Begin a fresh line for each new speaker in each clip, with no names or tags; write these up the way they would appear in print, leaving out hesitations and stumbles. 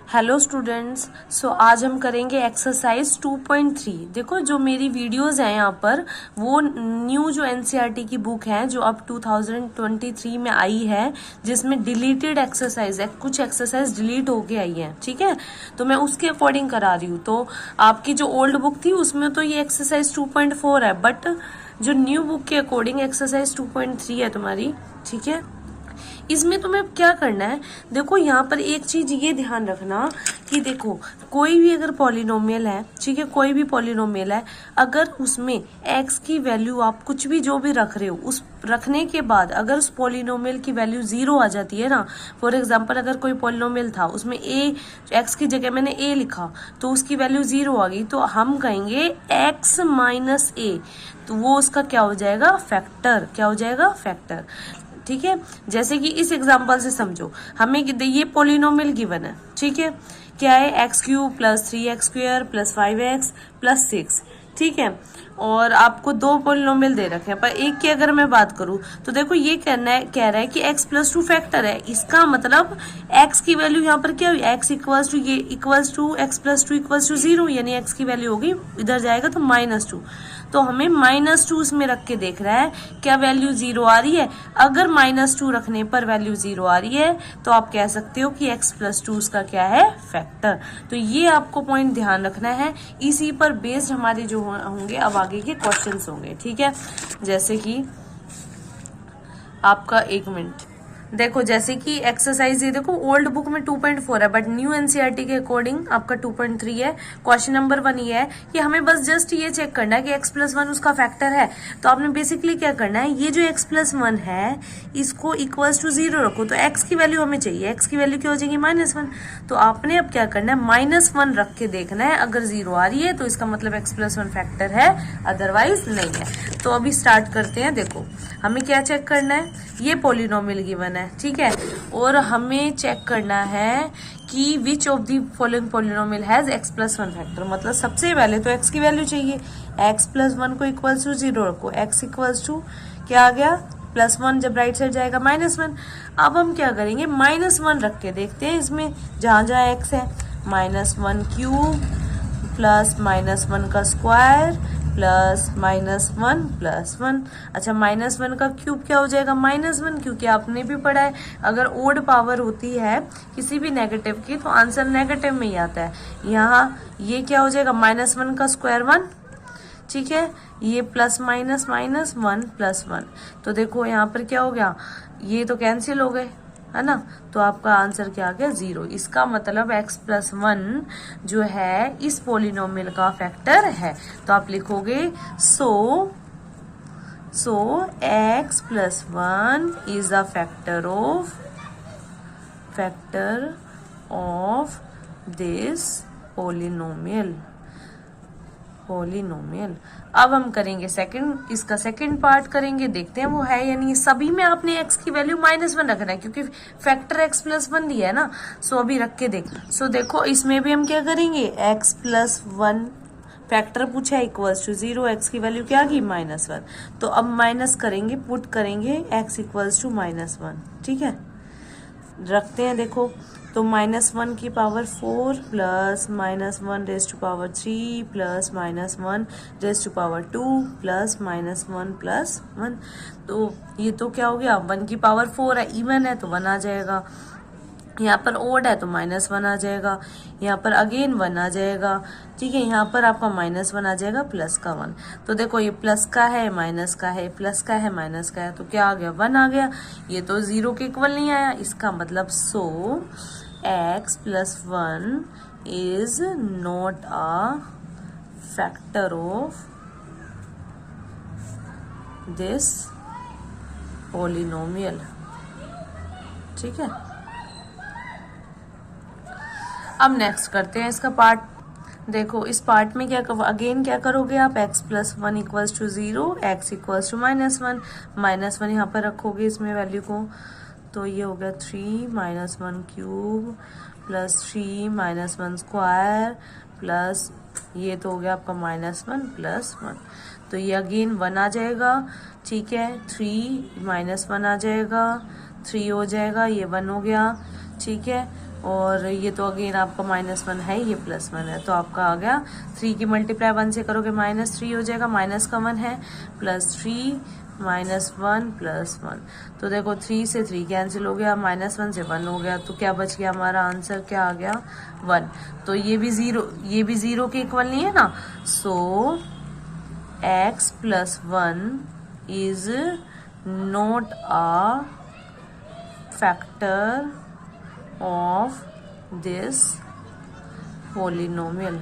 Hello students. सो आज हम करेंगे एक्सरसाइज 2.3। देखो जो मेरी वीडियोस हैं यहाँ पर वो न्यू जो एनसीईआरटी की बुक है जो अब 2023 में आई है, जिसमें डिलीटेड एक्सरसाइज है, कुछ एक्सरसाइज डिलीट होके आई है। ठीक है, तो मैं उसके अकॉर्डिंग करा रही हूँ। तो आपकी जो ओल्ड बुक थी उसमें तो ये एक्सरसाइज 2.4 है, बट जो न्यू बुक के अकॉर्डिंग एक्सरसाइज 2.3 है तुम्हारी। ठीक है, इसमें तुम्हें क्या करना है, देखो यहाँ पर एक चीज ये ध्यान रखना कि देखो कोई भी अगर पॉलिनोमियल है, ठीक है, कोई भी पॉलिनोमियल है, अगर उसमें x की वैल्यू आप कुछ भी जो भी रख रहे हो, उस रखने के बाद अगर उस पॉलिनोमियल की वैल्यू 0 आ जाती है ना, फॉर एग्जांपल अगर कोई पॉलिनोमियल था उसमें x की जगह मैंने a लिखा तो उसकी वैल्यू 0 आ गई, तो हम कहेंगे x माइनस a, तो वो उसका क्या हो जाएगा, फैक्टर। क्या हो जाएगा, फैक्टर। ठीक है, जैसे कि इस एग्जांपल से समझो, हमें ये पॉलिनोमियल गिवन है। ठीक है, क्या है, x cube plus 3x square plus 5x plus 6। ठीक है, और आपको दो पॉलिनोमियल दे रखे हैं, पर एक की अगर मैं बात करूं तो देखो ये कह रहा है कि x प्लस 2 फैक्टर है। इसका मतलब x की वैल्यू यहाँ पर क्या हुई, x इक्वल्स टू ये equals to x plus 2 equals to 0, यानी x की वैल्यू होगी, इधर जाएगा तो -2, तो हमें -2 इसमें रख के देख रहा है क्या वैल्यू 0 आ रही है। अगर -2 रखने पर वैल्यू 0 आ रही है तो आप कह सकते हो कि x प्लस 2 उसका क्या है, फैक्टर। तो ये आपको पॉइंट ध्यान रखना है, इसी पर बेस्ड हमारे जो होंगे अब आगे के क्वेश्चंस होंगे। ठीक है, जैसे कि आपका 1 मिनट देखो, जैसे कि एक्सरसाइज ये देखो ओल्ड बुक में 2.4 है, बट न्यू एनसीईआरटी के अकॉर्डिंग आपका 2.3 है। क्वेश्चन नंबर 1 ये है कि हमें बस जस्ट ये चेक करना है कि x प्लस 1 उसका फैक्टर है। तो आपने बेसिकली क्या करना है, ये जो x प्लस 1 है इसको इक्वल्स टू 0 रखो, तो x की वैल्यू हमें चाहिए, x की वैल्यू क्या हो जाएगी, -1। तो आपने अब क्या करना है, -1 रख के देखना है, अगर 0 आ रही है तो इसका मतलब x प्लस 1 फैक्टर है, अदरवाइज नहीं है। तो अभी स्टार्ट करते हैं। देखो हमें क्या चेक करना है, ये पॉलिनोमियल गिवन है, ठीक है, और हमें चेक करना है कि which of the following polynomial has x plus 1 factor. मतलब सबसे पहले तो x की वैल्यू चाहिए, x प्लस 1 को इक्वल्स टू 0 रखो, x इक्वल्स टू क्या आ गया, +1, जब राइट साइड जाएगा -1। अब हम क्या करेंगे, -1 रख के देखते हैं इसमें, जहां जहां x है, -1 क्यूब प्लस -1 का स्क्वायर प्लस -1 प्लस 1। अच्छा, -1 का क्यूब क्या हो जाएगा, -1, क्योंकि आपने भी पढ़ा है अगर ओड पावर होती है किसी भी नेगेटिव की तो आंसर नेगेटिव में ही आता है। यहाँ ये क्या हो जाएगा, -1 का स्क्वायर 1, ठीक है, ये प्लस माइनस माइनस 1 प्लस 1, तो देखो यहाँ पर क्या हो गया, ये तो कैंसिल हो गए, है ना, तो आपका आंसर क्या आ गया, 0। इसका मतलब x प्लस 1 जो है इस पॉलिनोमियल का फैक्टर है। तो आप लिखोगे सो x plus 1 is the factor of this polynomial. अब हम करेंगे सेकंड, इसका सेकंड पार्ट करेंगे, देखते हैं वो है यानी सभी में आपने x की वैल्यू -1 रखना है, क्योंकि फैक्टर x प्लस 1 दिया है ना। सो अभी रख के सो देखो इसमें भी हम क्या करेंगे, x प्लस 1 फैक्टर पूछा है इक्वल्स टू 0, x की वैल्यू क्या आ गई, -1। तो अब माइनस करेंगे, पुट करेंगे x इक्वल्स टू -1, ठीक है, रखते हैं। देखो तो -1 की power 4 plus -1 raise to power 3 plus -1 raise to power 2 plus -1 plus 1, तो ये तो क्या हो गया, 1 की पावर 4 है, इवन है तो 1 आ जाएगा, यहाँ पर ओड है तो -1 आ जाएगा, यहाँ पर अगेन 1 आ जाएगा, ठीक है, यहाँ पर आपका -1 आ जाएगा, प्लस का 1। तो देखो ये प्लस का है, माइनस का है, प्लस का है, माइनस का है, तो क्या आ गया, 1 आ गया। ये तो 0 के इक्वल नहीं आया, इसका मतलब सो x plus 1 is not a factor of this polynomial. ठीक है, अब नेक्स्ट करते हैं इसका पार्ट। देखो इस पार्ट में क्या अगेन क्या करोगे आप, x plus 1 equals to 0, x equals to -1, -1 यहाँ पर रखोगे इसमें वैल्यू को, तो ये हो गया 3 -1 क्यूब प्लस 3 -1 स्क्वायर प्लस ये तो हो गया आपका -1 प्लस 1, तो ये अगेन 1 आ जाएगा, ठीक है, 3 -1 आ जाएगा, 3 हो जाएगा, ये 1 हो गया, ठीक है, और ये तो अगेन आपका -1 है, ये +1 है, तो आपका आ गया 3 की मल्टीप्लाई 1 से करोगे -3 हो जाएगा, माइनस का 1 है, +3 -1 +1। तो देखो 3 से 3 कैंसिल हो गया, -1 से 1 हो गया, तो क्या बच गया हमारा आंसर, क्या आ गया 1। तो ये भी 0 के इक्वल नहीं है ना, सो x + 1 is not a factor of this polynomial.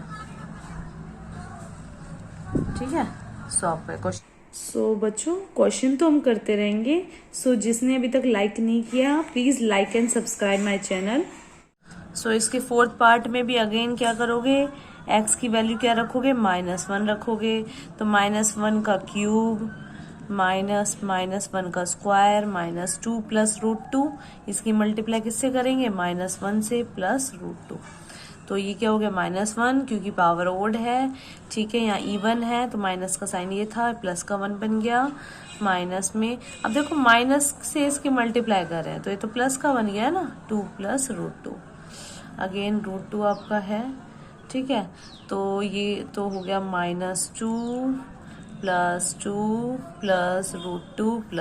ठीक है, सो आपका क्वेश्चन। सो बच्चों क्वेश्चन तो हम करते रहेंगे। सो जिसने अभी तक लाइक नहीं किया please like and subscribe my channel. So इसके 4th पार्ट में भी अगेन क्या करोगे, x की वैल्यू क्या रखोगे, -1 रखोगे, तो -1 का क्यूब -1 का स्क्वायर -2 + √2, इसकी मल्टीप्लाई किससे करेंगे, -1 से +√2। तो ये क्या हो गया, -1 क्योंकि पावर ओड है, ठीक है, यहाँ इवन है तो माइनस का साइन ये था, प्लस का 1 बन गया, माइनस में अब देखो माइनस से इसकी मल्टीप्लाई कर रहे हैं तो ये तो प्लस का बन गया है ना, 2 + √2, अगेन √2 आपका है, ठीक है। तो ये तो हो गया -2 + 2 + √2 +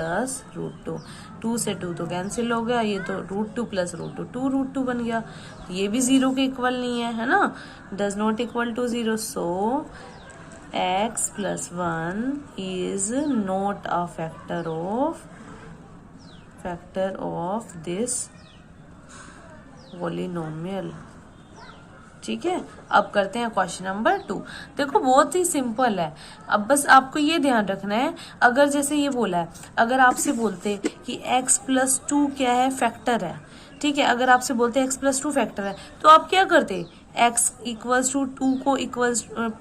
√2, 2 से 2 तो कैंसिल हो गया, ये तो √2 + √2 2√2 बन गया, ये भी 0 के इक्वल नहीं है, है ना, does not equal to 0। So x + 1 is not a factor of this polynomial. ठीक है, अब करते हैं क्वेश्चन नंबर 2। देखो बहुत ही सिंपल है, अब बस आपको ये ध्यान रखना है, अगर जैसे ये बोला है, अगर आपसे बोलते कि x + 2 क्या है, फैक्टर है, ठीक है, अगर आपसे बोलते x + 2 फैक्टर है तो आप क्या करते, x = 2 को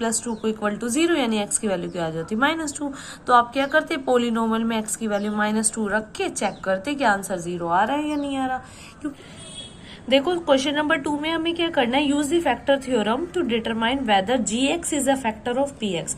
+2 को इक्वल टू 0, यानी x की वैल्यू क्या आ जाती, -2। तो आप क्या करते, पोलिनोमियल में x की वैल्यू -2 रख के चेक करते कि आंसर 0 आ रहा है या नहीं आ रहा। क्योंकि देखो क्वेश्चन नंबर 2 में हमें क्या करना है, use the factor theorem to determine whether gx is a factor of px।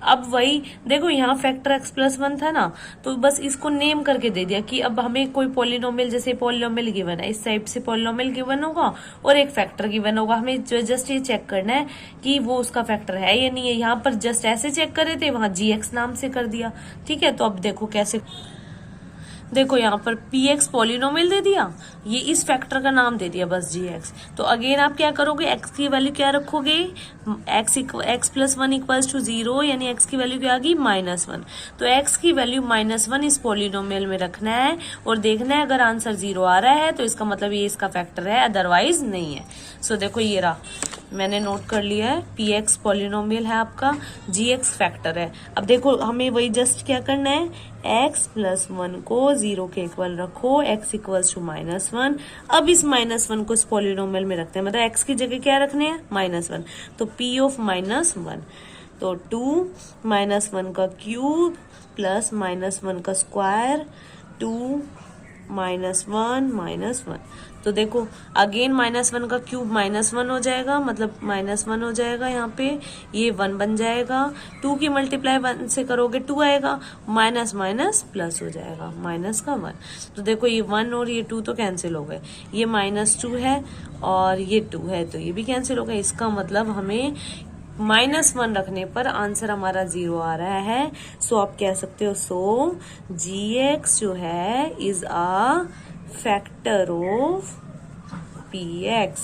अब वही देखो यहाँ फैक्टर x + 1 था ना, तो बस इसको नेम करके दे दिया कि अब हमें कोई पॉलिनोमियल, जैसे पॉलिनोमियल गिवन है, इस टाइप से पॉलिनोमियल गिवन होगा और एक फैक्टर गिवन होगा, हमें जस्ट ये चेक करना है कि वो उसका फैक्टर है या नहीं है। यहाँ पर जस्ट ऐसे चेक करे थे, वहां gx नाम से कर दिया, ठीक है। तो अब देखो कैसे, देखो यहाँ पर px पॉलिनोमियल दे दिया, ये इस फैक्टर का नाम दे दिया बस gx। तो अगेन आप क्या करोगे, x की वैल्यू क्या रखोगे, x + 1 = 0, यानी x की वैल्यू क्या आ गई, -1। तो x की वैल्यू -1 इस पॉलिनोमियल में रखना है और देखना है अगर आंसर 0 आ रहा है तो इसका मतलब ये इसका फैक्टर है, अदरवाइज नहीं है। सो देखो ये रहा, मैंने नोट कर लिया है, px पॉलिनोमियल है आपका, gx फैक्टर है। अब देखो हमें वही जस्ट क्या करना है, x + 1 को 0 के इक्वल रखो, x = -1। अब इस -1 को इस पॉलिनोमियल में रखते हैं, मतलब x की जगह क्या रखने हैं, -1, तो p ऑफ -1, तो 2 -1 का क्यूब प्लस -1 का स्क्वायर, 2 -1 -1। तो देखो अगेन -1 का क्यूब -1 हो जाएगा, मतलब -1 हो जाएगा, यहाँ पे ये 1 बन जाएगा, 2 की मल्टीप्लाई 1 से करोगे 2 आएगा, माइनस माइनस प्लस हो जाएगा, माइनस का 1। तो देखो ये 1 और ये 2 तो कैंसिल हो गए, ये -2 है और ये 2 है तो ये भी कैंसिल हो गए। इसका मतलब हमें -1 रखने पर आंसर हमारा 0 आ रहा है। सो आप कह सकते हो, सो gx जो है is a factor of px।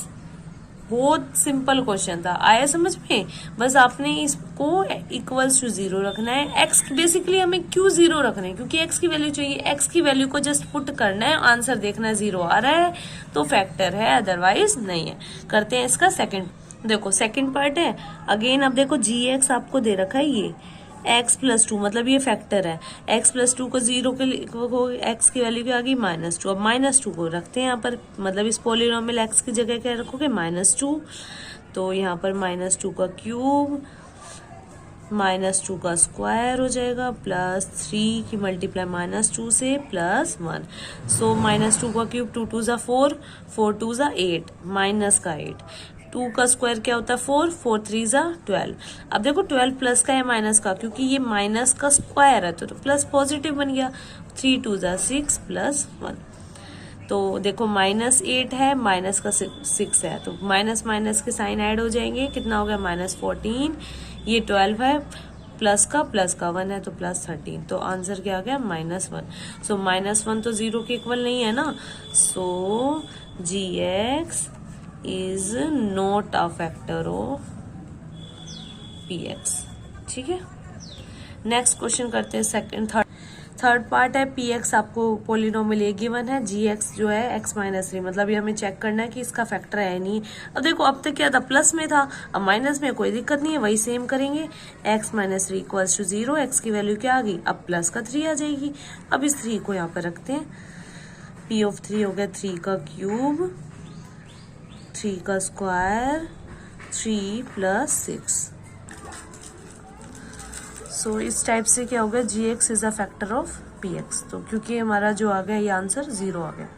बहुत सिंपल क्वेश्चन था, आया समझ में। बस आपने इसको इक्वल्स टू 0 रखना है। x बेसिकली हमें क्यों 0 रखना है, क्योंकि x की वैल्यू चाहिए, x की वैल्यू को जस्ट पुट करना है, आंसर देखना है 0 आ रहा है तो फैक्टर है, अदरवाइज नहीं है। करते हैं इसका सेकंड। देखो सेकंड पार्ट है, अगेन अब देखो gx आपको दे रखा है, ये x + 2 मतलब ये फैक्टर है, x + 2 को 0 के x की वैल्यू क्या आ गई, -2। अब -2 को रखते हैं यहाँ पर, मतलब इस पॉलिनोमियल x की जगह क्या रखोगे, -2। तो यहाँ पर -2 का क्यूब -2 का स्क्वायर हो जाएगा, +3 की मल्टीप्लाई -2 से +1। सो -2 का क्यूब 2 2 4, 4 2 8, -8। 2 का स्क्वायर क्या होता है, 4, 4 3 12। अब देखो 12 प्लस का है माइनस का, क्योंकि ये माइनस का स्क्वायर है तो प्लस पॉजिटिव बन गया, 3 2 6 +1। तो देखो -8 है, माइनस का 6 है, तो माइनस माइनस के साइन ऐड हो जाएंगे, कितना हो गया -14, ये 12 है, प्लस का 1 है तो +13, तो आंसर क्या आ गया -1। सो -1 तो 0 के इक्वल नहीं है ना, सो gx is not a factor of px। ठीक है, नेक्स्ट क्वेश्चन करते हैं। थर्ड पार्ट है px आपको पोलिनोमियल ए गिवन है, gx जो है x-3, मतलब ये हमें चेक करना है कि इसका फैक्टर है नहीं। अब देखो अब तक क्या था, प्लस में था, अब माइनस में, कोई दिक्कत नहीं है, वही सेम करेंगे। x-3 इक्वल्स टू 0, x की वैल्यू क्या आ गई, अब प्लस का 3 आ जाएगी। अब इस 3 को यहाँ पर रखते हैं, p ऑफ 3 हो गया 3 का क्यूब, 3 का स्क्वायर, 3 + 6। सो इस टाइप से क्या होगा, gx is a factor of px। तो क्योंकि हमारा जो आ गया ये आंसर 0 आ गया।